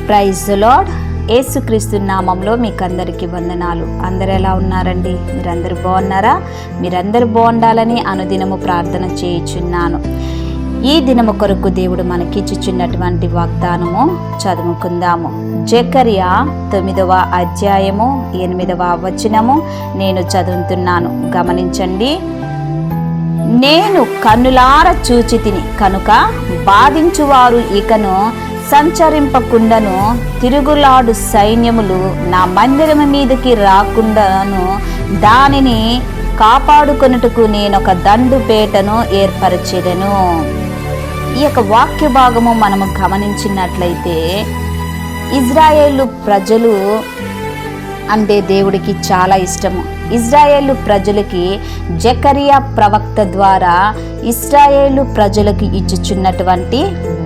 Praise the lord. యేసుక్రీస్తు నామంలో మీకు అందరికీ వందనాలు. అందరు ఎలా ఉన్నారండి? మీరందరూ బాగున్నారా? మీరందరూ బాగుండాలని అనుదినము ప్రార్థన చేయుచున్నాను. ఈ దినము కొరకు దేవుడు మనకిచ్చుచున్నటువంటి వాగ్దానము చదువుకుందాము. జకర్యా 9వ అధ్యాయము 8వ వచనము నేను చదువుతున్నాను, గమనించండి. నేను కన్నులార చూచితిని కనుక బాధించువారు ఇకను సంచరింపకుండాను, తిరుగులాడు సైన్యములు నా మందిరము మీదకి రాకుండాను దానిని కాపాడుకొనుటకు నేనొక దండుపేటను ఏర్పరచెదను. ఈ యొక్క వాక్య భాగము మనము గమనించినట్లయితే, ఇజ్రాయేలు ప్రజలు అంటే దేవుడికి చాలా ఇష్టము. ఇజ్రాయేలు ప్రజలకి జకర్యా ప్రవక్త ద్వారా ఇజ్రాయేలు ప్రజలకు ఇచ్చుచున్నటువంటి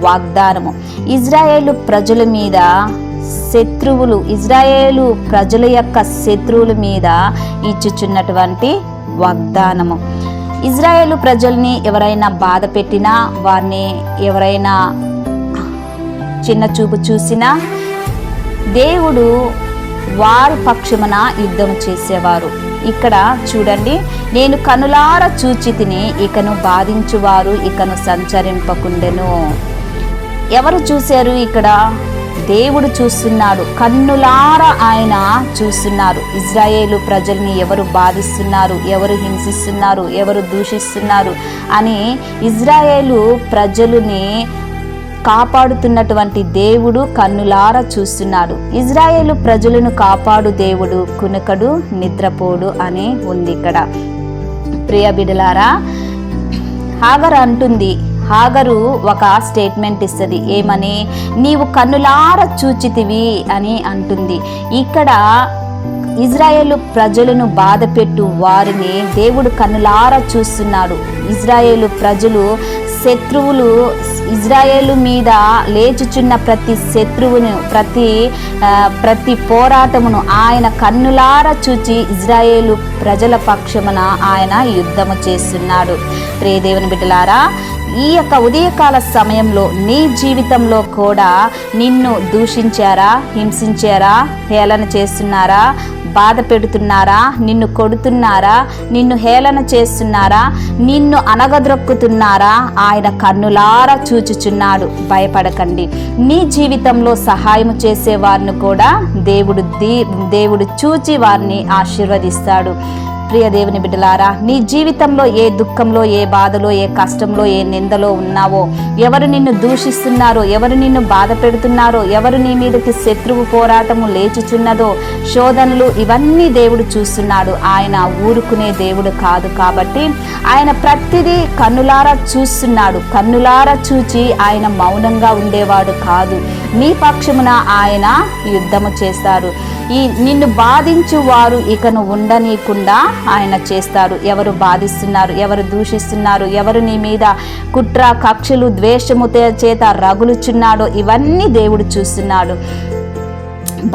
వాగ్దానము. ఇజ్రాయేలు ప్రజల మీద శత్రువులు, ఇజ్రాయేలు ప్రజల యొక్క శత్రువుల మీద ఇచ్చుచున్నటువంటి వాగ్దానము. ఇజ్రాయేలు ప్రజల్ని ఎవరైనా బాధ పెట్టినా, వారిని ఎవరైనా చిన్న చూపు చూసినా దేవుడు వారి పక్షమున యుద్ధం చేసేవారు. ఇక్కడ చూడండి, నేను కనులార చూచితిని ఇకను బాధించువారు ఇకను సంచరింపకుండెను. ఎవరు చూశారు? ఇక్కడ దేవుడు చూస్తున్నాడు. కన్నులార ఆయన చూస్తున్నారు. ఇజ్రాయేలు ప్రజల్ని ఎవరు బాధిస్తున్నారు, ఎవరు హింసిస్తున్నారు, ఎవరు దూషిస్తున్నారు అని ఇజ్రాయేలు ప్రజలని కాపాడుతున్నటువంటి దేవుడు కన్నులార చూస్తున్నాడు. ఇజ్రాయేలు ప్రజలను కాపాడు దేవుడు కునుకడు నిద్రపోడు అని ఉంది ఇక్కడ. ప్రియ బిడ్డలారా, హాగరు అంటుంది, హాగరు ఒక స్టేట్మెంట్ ఇస్తుంది. ఏమని? నీవు కన్నులార చూచితివి అని అంటుంది. ఇక్కడ ఇజ్రాయేలు ప్రజలను బాధపెట్టు వారిని దేవుడు కన్నులార చూస్తున్నాడు. ఇజ్రాయేలు ప్రజలు శత్రువులు ఇజ్రాయేలు మీద లేచుచున్న ప్రతి శత్రువును, ప్రతి పోరాటమును ఆయన కన్నులార చూచి ఇజ్రాయేలు ప్రజల పక్షమున ఆయన యుద్ధము చేస్తున్నాడు. ప్రియ దేవుని బిడ్డలారా, ఈ యొక్క ఉదయకాల సమయంలో నీ జీవితంలో కూడా నిన్ను దూషించారా, హింసించారా, హేళన చేస్తున్నారా, బాధ పెడుతున్నారా, నిన్ను కొడుతున్నారా, నిన్ను హేళన చేస్తున్నారా, నిన్ను అనగద్రొక్కుతున్నారా? ఆయన కన్నులారా చూచుచున్నాడు. భయపడకండి. నీ జీవితంలో సహాయం చేసే వారిని కూడా దేవుడు చూచి వారిని ఆశీర్వదిస్తాడు. ప్రియ దేవుని బిడ్డలారా, నీ జీవితంలో ఏ దుఃఖంలో, ఏ బాధలో, ఏ కష్టంలో, ఏ నిందలో ఉన్నావో, ఎవరు నిన్ను దూషిస్తున్నారో, ఎవరు నిన్ను బాధ పెడుతున్నారో, ఎవరు నీ మీదకి శత్రువు పోరాటము లేచుచున్నదో, శోధనలు, ఇవన్నీ దేవుడు చూస్తున్నాడు. ఆయన ఊరుకునే దేవుడు కాదు. కాబట్టి ఆయన ప్రతిదీ కన్నులారా చూస్తున్నాడు. కన్నులారా చూచి ఆయన మౌనంగా ఉండేవాడు కాదు. నీ పక్షమున ఆయన యుద్ధము చేస్తాడు. నిన్ను బాధించు వారు ఇకను ఉండనీయకుండా ఆయన చేస్తాడు. ఎవరు బాధిస్తున్నారు, ఎవరు దూషిస్తున్నారు, ఎవరు నీ మీద కుట్ర, కక్షలు, ద్వేషము చేత రగులుచున్నాడో ఇవన్నీ దేవుడు చూస్తున్నాడు.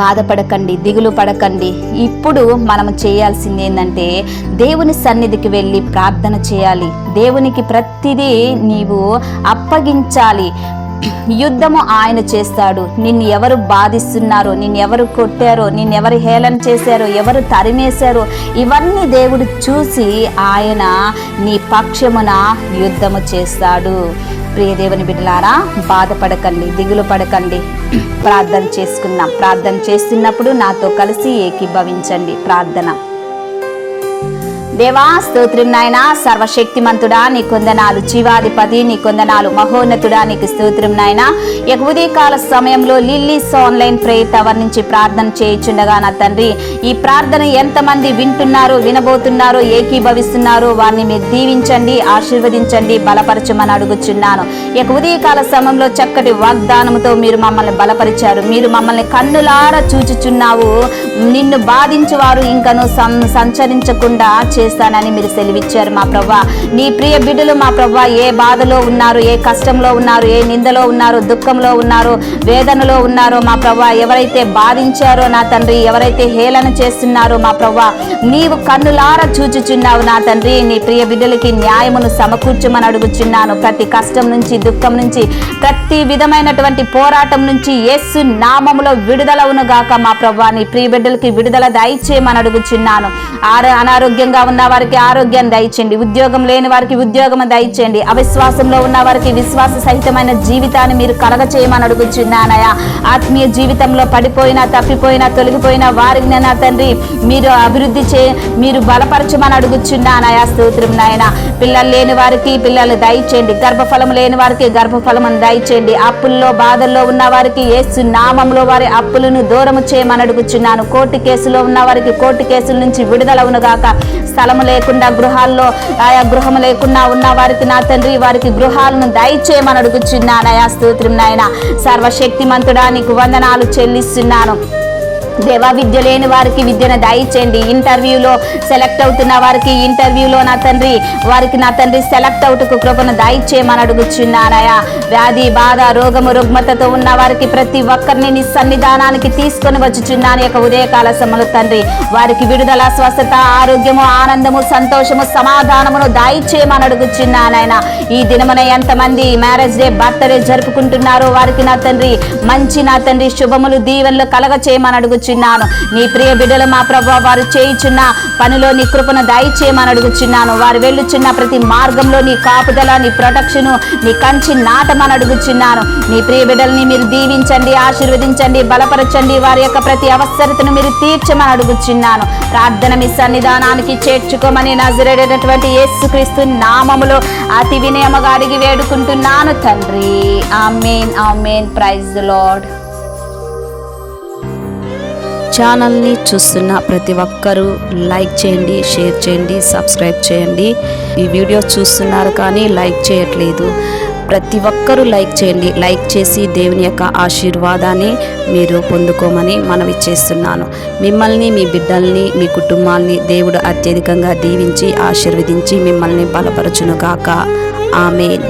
బాధపడకండి, దిగులు పడకండి. ఇప్పుడు మనం చేయాల్సింది ఏంటంటే, దేవుని సన్నిధికి వెళ్ళి ప్రార్థన చేయాలి. దేవునికి ప్రతిదీ నీవు అప్పగించాలి. యుద్ధము ఆయన చేస్తాడు. నిన్ను ఎవరు బాధిస్తున్నారో, నిన్ను ఎవరు కొట్టారో, నిన్ను ఎవరు హేళన చేశారో, ఎవరు తరిమేశారో, ఇవన్నీ దేవుడు చూసి ఆయన నీ పక్షమున యుద్ధము చేస్తాడు. ప్రియ దేవుని బిడ్డలారా, బాధపడకండి, దిగులు పడకండి. ప్రార్థన చేసుకుందాం. ప్రార్థన చేస్తున్నప్పుడు నాతో కలిసి ఏకీభవించండి. ప్రార్థన. దేవా, స్తోత్రం నాయనా, సర్వశక్తిమంతుడా నీ కొందనాలు, జీవాధిపతి నీ కొందనాలు, మహోన్నతుడా నీకు స్తోత్రం నాయనా. ఈ ఉదయకాల సమయంలో లిల్లీస్ ఆన్లైన్ ప్రేయర్ టవర్ నుంచి ప్రార్థన చేయుచుండగా నా తండ్రి, ఈ ప్రార్థన ఎంతమంది వింటున్నారో, వినబోతున్నారో, ఏకీభవిస్తున్నారో వారిని మీరు దీవించండి, ఆశీర్వదించండి, బలపరచమని అడుగుచున్నాను. ఈ ఉదయకాల సమయంలో చక్కటి వాగ్దానంతో మీరు మమ్మల్ని బలపరిచారు. మీరు మమ్మల్ని కన్నులారా చూచుచున్నావు. నిన్ను బాధించువారు ఇంకను సంచరించకుండా చేస్తానని మీరు సెలవిచ్చారు మా ప్రభా. నీ ప్రియ బిడ్డలు మా ప్రభా ఏ బాధలో ఉన్నారు, ఏ కష్టంలో ఉన్నారు, ఏ నిందలో ఉన్నారు, దుఃఖంలో ఉన్నారు, వేదనలో ఉన్నారో మా ప్రభా, ఎవరైతే బాధించారో నా తండ్రి, ఎవరైతే హేళన చేస్తున్నారో మా ప్రభా, నీవు కన్నులారా చూచుచున్నావు నా తండ్రి. నీ ప్రియ బిడ్డలకి న్యాయమును సమకూర్చమని అడుగుచున్నాను. ప్రతి కష్టం నుంచి, దుఃఖం నుంచి, ప్రతి విధమైనటువంటి పోరాటం నుంచి యేసు నామములో విడుదలవును గాక మా ప్రభా. నీ ప్రియ బిడ్డలకి విడుదల దయచేయమని అడుగుచున్నాను. అనారోగ్యంగా ఉన్న వారికి ఆరోగ్యాన్ని దయచేయండి, ఉద్యోగం లేని వారికి ఉద్యోగం దయచేయండి, అవిశ్వాసంలో ఉన్న వారికి విశ్వాస సహితమైన జీవితాన్ని మీరు కలగ చేయమని అడుగుచున్నానయా. ఆత్మీయ జీవితంలో పడిపోయినా, తప్పిపోయినా, తొలగిపోయిన వారికి నా తండ్రి మీరు అభివృద్ధి మీరు బలపరచమని అడుగుచున్నానయా. స్తోత్రం నాయన. పిల్లలు లేని వారికి పిల్లలు దయచేయండి, గర్భఫలం లేని వారికి గర్భఫలమును దయచేయండి, అప్పుల్లో బాధల్లో ఉన్న వారికి యేసు నామములో వారి అప్పులను దూరము చేయమని అడుగుచున్నాను. కోర్టు కేసులో ఉన్న వారికి కోర్టు కేసుల నుంచి విడుదలవును గాక. స్థలము లేకుండా గృహాల్లో ఆయా గృహము లేకుండా ఉన్న వారికి నా తండ్రి వారికి గృహాలను దయచేయమని అడుగుచున్నానయా. స్తోత్రం నాయన. సర్వశక్తిమంతుడా నీకు వందనాలు చెల్లిస్తున్నాను. దేవా, విద్య లేని వారికి విద్యను దయచేయండి. ఇంటర్వ్యూలో సెలెక్ట్ అవుతున్న వారికి ఇంటర్వ్యూలో నా తండ్రి వారికి నా తండ్రి సెలెక్ట్ అవుటకు కృపను దయచేయమని అడుగుచున్నానయా. వ్యాధి బాధ రోగము రుగ్మతతో ఉన్న వారికి ప్రతి ఒక్కరిని నీ సన్నిధానానికి తీసుకొని వచ్చుచున్నాను. యొక్క ఉదయకాల సమయంలో తండ్రి వారికి విడుదల, స్వస్థత, ఆరోగ్యము, ఆనందము, సంతోషము, సమాధానమును దయచేయమని అడుగుచున్నానైనా. ఈ దినమున ఎంతమంది మ్యారేజ్ డే, బర్త్డే జరుపుకుంటున్నారో వారికి నా తండ్రి మంచి నా తండ్రి శుభములు, దీవెనలు కలగ చేయమని అడుగుచున్నాను. నీ ప్రియ బిడ్డలు మా ప్రభువా వారు చేయుచున్న పనిలో నీ కృపను దయచేయమని అడుగుచున్నాను. వారు వెళ్ళుచున్న ప్రతి మార్గంలో నీ కాపుదల, నీ ప్రొటెక్షన్, నీ కంచి నాటమని అడుగుచున్నాను. నీ ప్రియ బిడ్డల్ని మీరు దీవించండి, ఆశీర్వదించండి, బలపరచండి. వారి యొక్క ప్రతి అవసరతను మీరు తీర్చమని అడుగుచున్నాను. ప్రార్థన మీ సన్నిధానానికి చేర్చుకోమని నజరేటటువంటి యేసుక్రీస్తు నామములో అతి వినయముగా అడిగి వేడుకుంటున్నాను తండ్రి. Amen, amen. Praise the lord. ఛానల్ని చూస్తున్న ప్రతి ఒక్కరూ లైక్ చేయండి, షేర్ చేయండి, సబ్స్క్రైబ్ చేయండి. ఈ వీడియో చూస్తున్నారు కానీ లైక్ చేయట్లేదు. ప్రతి ఒక్కరూ లైక్ చేయండి. లైక్ చేసి దేవుని యొక్క ఆశీర్వాదాన్ని మీరు పొందుకోమని మనవి చేస్తున్నాను. మిమ్మల్ని, మీ బిడ్డల్ని, మీ కుటుంబాల్ని దేవుడు అత్యధికంగా దీవించి ఆశీర్వదించి మిమ్మల్ని బలపరచునుగాక. ఆమేన్.